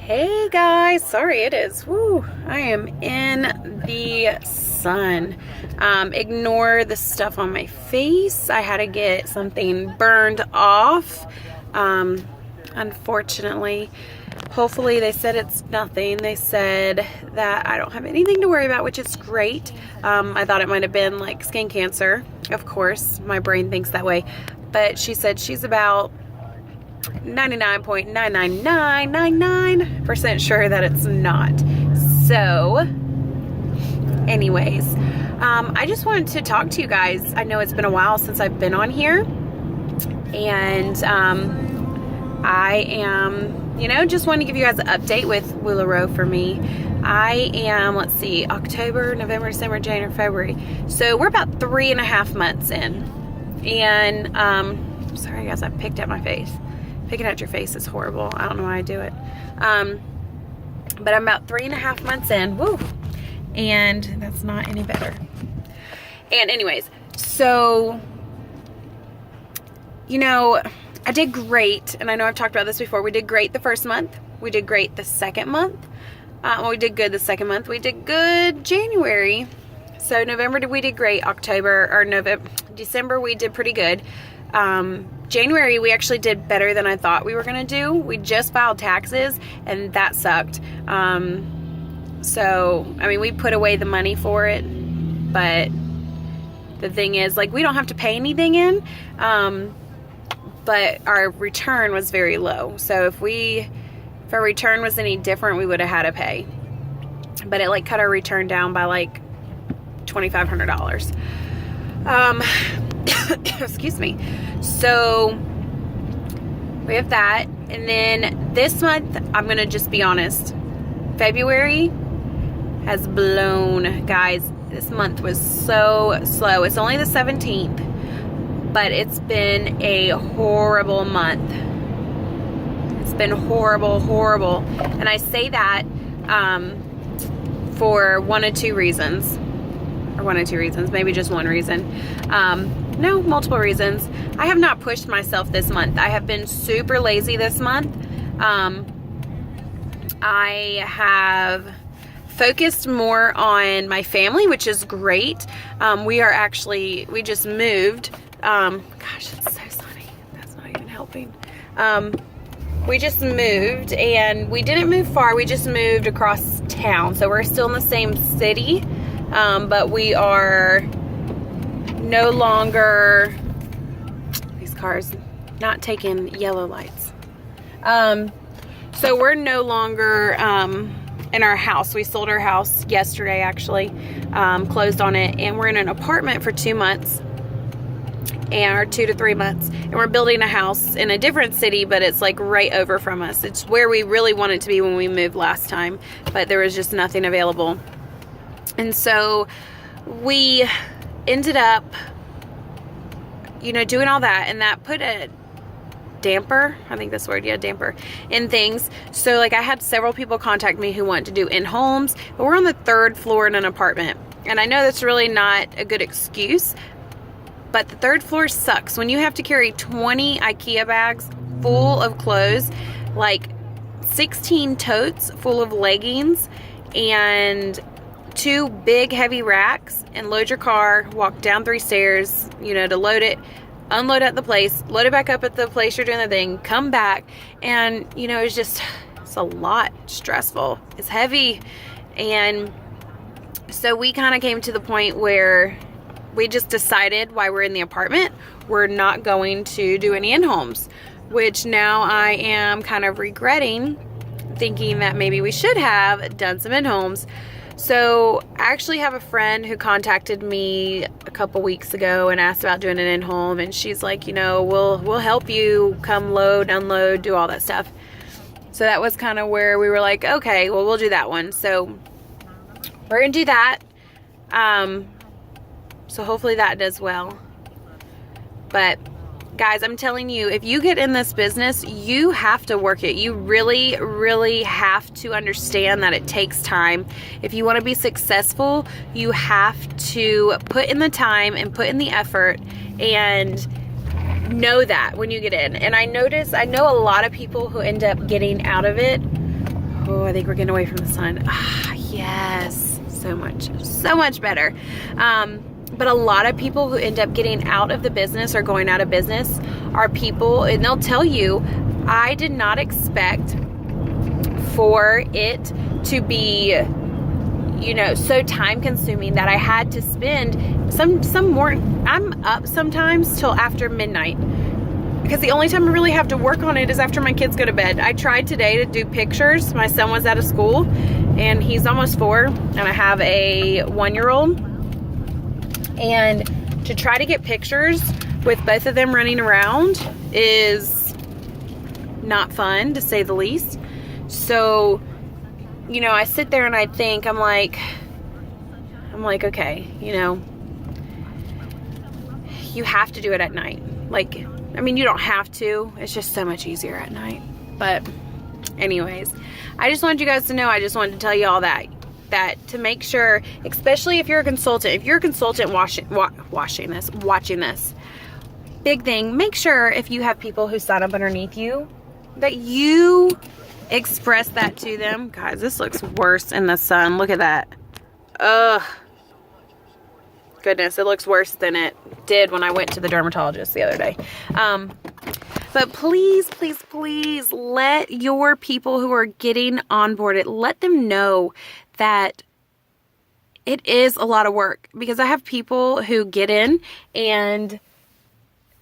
Hey guys, sorry it is. Woo, I am in the sun. Ignore the stuff on my face. I had to get something burned off. Unfortunately, hopefully they said it's nothing. They said that I don't have anything to worry about, which is great. I thought it might have been like skin cancer. Of course, my brain thinks that way. But she said she's about 99.99999% sure that it's not. So anyways, I just wanted to talk to you guys. I know it's been a while since I've been on here, and I am, just wanting to give you guys an update with Lularoe for me. I am, let's see, October, November, December, January, February. So we're about 3.5 months in. And sorry guys, I picked at my face. Picking at your face is horrible. I don't know why I do it. But I'm about 3.5 months in. Woo! And that's not any better. And anyways, so, I did great. And I know I've talked about this before. We did great the first month. We did great the second month. We did good the second month. We did good January. So November we did great. December we did pretty good. January we actually did better than I thought we were gonna do. We just filed taxes and that sucked. So I mean, we put away the money for it, but the thing is, like, we don't have to pay anything in, but our return was very low. So if our return was any different, we would have had to pay. But it like cut our return down by like $2,500. Excuse me. So we have that, and then this month, I'm gonna just be honest, February has blown, guys. This month was so slow. It's only the 17th, but it's been a horrible month. It's been horrible, and I say that for one of two reasons, maybe just one reason. No, multiple reasons. I have not pushed myself this month. I have been super lazy this month. I have focused more on my family, which is great. We just moved. Gosh, it's so sunny. That's not even helping. We just moved, and we didn't move far. We just moved across town. So we're still in the same city, but we are no longer, these cars not taking yellow lights. So we're no longer in our house. We sold our house yesterday, actually, closed on it, and we're in an apartment for 2 months, or 2 to 3 months, and we're building a house in a different city, but it's like right over from us. It's where we really wanted to be when we moved last time, but there was just nothing available. And so we ended up, doing all that, and that put a damper, I think that's the word, yeah, damper, in things. So like I had several people contact me who want to do in-homes, but we're on the 3rd floor in an apartment. And I know that's really not a good excuse, but the 3rd floor sucks. When you have to carry 20 IKEA bags full of clothes, like 16 totes full of leggings, and 2 big heavy racks, and load your car, walk down 3 stairs, to load it, unload at the place, load it back up at the place you're doing the thing, come back, and it's a lot stressful. It's heavy. And so we kind of came to the point where we just decided, while we're in the apartment, we're not going to do any in-homes, which now I am kind of regretting, thinking that maybe we should have done some in-homes. So I actually have a friend who contacted me a couple weeks ago and asked about doing an in-home, and she's like, we'll help you come load, unload, do all that stuff. So that was kind of where we were like, okay, well, we'll do that one. So we're gonna do that. So hopefully that does well. But guys, I'm telling you, if you get in this business, you have to work it. You really, really have to understand that it takes time. If you want to be successful, you have to put in the time and put in the effort, and know that when you get in. And I know a lot of people who end up getting out of it Oh, I think we're getting away from the sun. Ah, yes. So much better. But a lot of people who end up getting out of the business or going out of business are people, and they'll tell you, I did not expect for it to be, you know, so time consuming that I had to spend some more. I'm up sometimes till after midnight because the only time I really have to work on it is after my kids go to bed. I tried today to do pictures. My son was out of school and he's almost 4 and I have a 1-year-old, and to try to get pictures with both of them running around is not fun, to say the least. So, you know, I sit there and I think, I'm like, okay, you know, you have to do it at night. Like, I mean, you don't have to. It's just so much easier at night. But anyways, I just wanted you guys to know, I just wanted to tell you all that to make sure, especially if you're a consultant, watching this, big thing, make sure if you have people who sign up underneath you, that you express that to them. Guys, this looks worse in the sun. Look at that. Ugh. Goodness, it looks worse than it did when I went to the dermatologist the other day. But please, please, please let your people who are getting onboarded, let them know that it is a lot of work, because I have people who get in and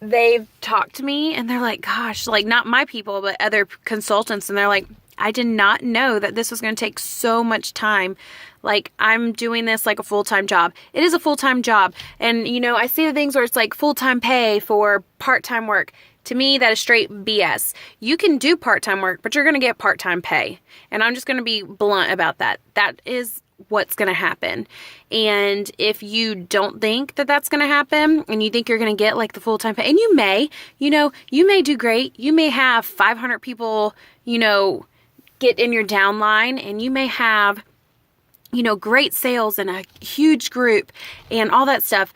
they've talked to me and they're like, gosh, like not my people, but other consultants. And they're like, I did not know that this was going to take so much time. Like, I'm doing this like a full-time job. It is a full-time job. And, you know, I see the things where it's like full-time pay for part-time work. To me, that is straight BS. You can do part-time work, but you're going to get part-time pay. And I'm just going to be blunt about that. That is what's going to happen. And if you don't think that that's going to happen, and you think you're going to get like the full-time pay, and you may, you know, you may do great. You may have 500 people, you know, get in your downline, and you may have, you know, great sales and a huge group and all that stuff.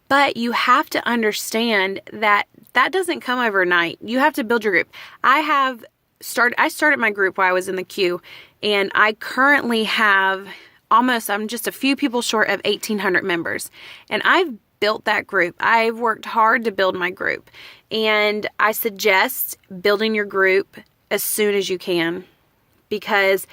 But you have to understand that that doesn't come overnight. You have to build your group. I started my group while I was in the queue, and I currently have I'm just a few people short of 1,800 members. And I've built that group. I've worked hard to build my group. And I suggest building your group as soon as you can, because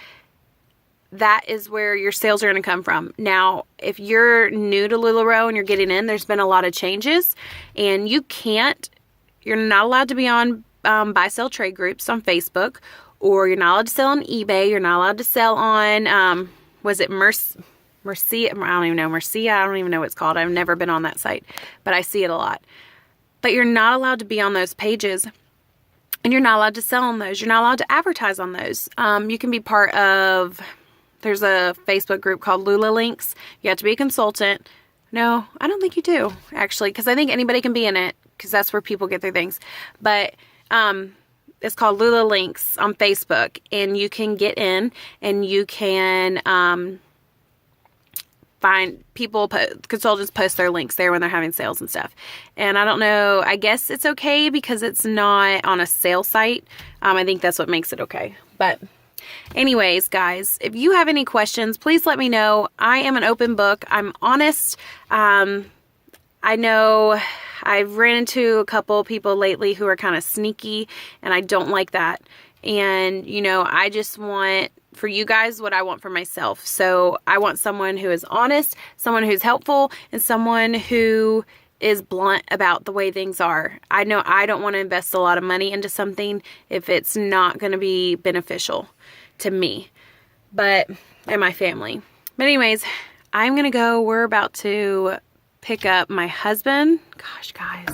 that is where your sales are going to come from. Now, if you're new to Lularoe and you're getting in, there's been a lot of changes, and you're not allowed to be on buy, sell, trade groups on Facebook, or you're not allowed to sell on eBay. You're not allowed to sell on, was it Mercia? I don't even know. Mercia? I don't even know what it's called. I've never been on that site, but I see it a lot. But you're not allowed to be on those pages, and you're not allowed to sell on those. You're not allowed to advertise on those. You can be part of, there's a Facebook group called Lula Links. You have to be a consultant. No, I don't think you do, actually, because I think anybody can be in it, because that's where people get their things. But it's called Lula Links on Facebook, and you can get in, and you can find people, consultants post their links there when they're having sales and stuff. And I don't know, I guess it's okay because it's not on a sale site. I think that's what makes it okay. But anyways, guys, if you have any questions, please let me know. I am an open book. I'm honest. I know I've ran into a couple people lately who are kind of sneaky, and I don't like that. And, you know, I just want for you guys what I want for myself. So I want someone who is honest, someone who's helpful, and someone who is blunt about the way things are. I know I don't want to invest a lot of money into something if it's not going to be beneficial to me, and my family. But anyways, I'm going to go. We're about to pick up my husband. Gosh, guys,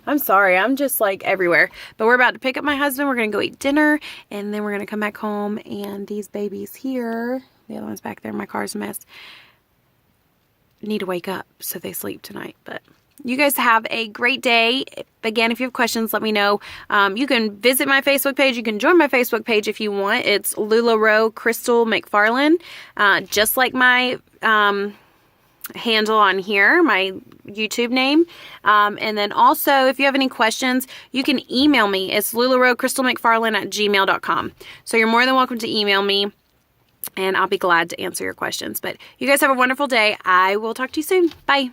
I'm sorry. I'm just like everywhere. But we're about to pick up my husband. We're going to go eat dinner, and then we're going to come back home. And these babies here, the other one's back there, my car's a mess, need to wake up so they sleep tonight. But you guys have a great day. Again, if you have questions, let me know. You can visit my Facebook page. You can join my Facebook page if you want. It's Lularoecrystalmcfarlin, just like my handle on here, my YouTube name. And then also, if you have any questions, you can email me. It's Lularoecrystalmcfarlin@gmail.com. So you're more than welcome to email me. and I'll be glad to answer your questions. But you guys have a wonderful day. I will talk to you soon. Bye.